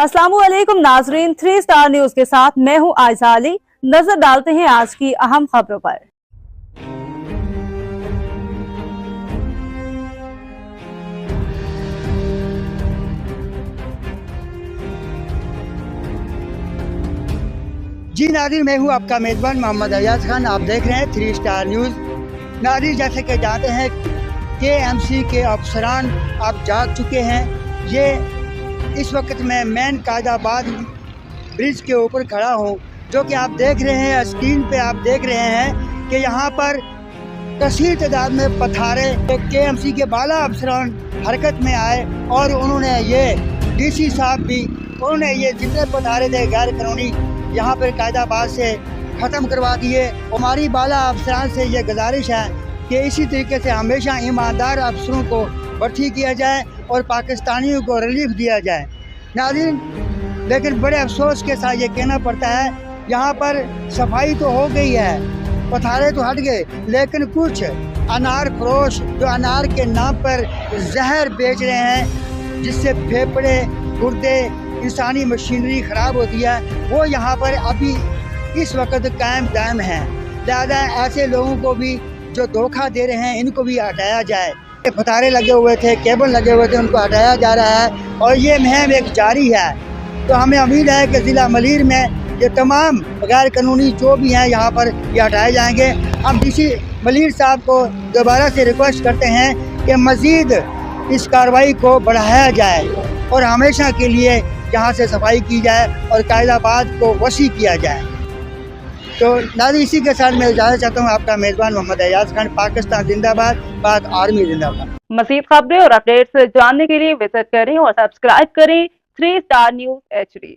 अस्सलामुअलैकुम नाजरीन, 3 star news के साथ मैं हूं आयशा अली। नजर डालते हैं आज की अहम खबरों पर। जी नाज़रीन, मैं हूं आपका मेज़बान मोहम्मद अयाज खान। आप देख रहे हैं 3 स्टार न्यूज़। नाज़रीन, जैसे कि जानते हैं KMC के अफसरान अब जाग चुके हैं। ये इस वक्त मैं मेन कायदाबाद ब्रिज के ऊपर खड़ा हूं, जो कि आप देख रहे हैं स्क्रीन पे। आप देख रहे हैं कि यहाँ पर कसीर तादाद में पथारे KMC के बाला अफसरान हरकत में आए और उन्होंने ये DC साहब भी उन्होंने ये जितने पथारे थे गैर कानूनी यहाँ पर कायदाबाद से ख़त्म करवा दिए। हमारी बाला अफसरान से ये गुजारिश है कि इसी तरीके से हमेशा ईमानदार अफसरों को भर्ती किया जाए और पाकिस्तानियों को रिलीफ दिया जाए। नाज़रीन, लेकिन बड़े अफसोस के साथ ये कहना पड़ता है, यहाँ पर सफाई तो हो गई है, पथारे तो हट गए, लेकिन कुछ अनार फरोश जो अनार के नाम पर जहर बेच रहे हैं, जिससे फेफड़े गुर्दे इंसानी मशीनरी ख़राब होती है, वो यहाँ पर अभी इस वक्त कायम दायम है। लिहाजा ऐसे लोगों को भी जो धोखा दे रहे हैं, इनको भी हटाया जाए। पथारे लगे हुए थे, केबल लगे हुए थे, उनको हटाया जा रहा है और ये मुहिम एक जारी है। तो हमें उम्मीद है कि ज़िला मलीर में ये तमाम गैर कानूनी जो भी हैं यहाँ पर ये हटाए जाएंगे। हम DC मलीर साहब को दोबारा से रिक्वेस्ट करते हैं कि मज़ीद इस कार्रवाई को बढ़ाया जाए और हमेशा के लिए यहाँ से सफाई की जाए और कायदाबाद को वसी किया जाए। तो नाज़रीन, इसी के साथ मैं इजाज़त चाहता हूँ। आपका मेज़बान मोहम्मद अयाज खान। पाकिस्तान जिंदाबाद, पाक आर्मी जिंदाबाद। मज़ीद खबरें और अपडेट्स जानने के लिए विजिट करें और सब्सक्राइब करें 3 स्टार न्यूज HD।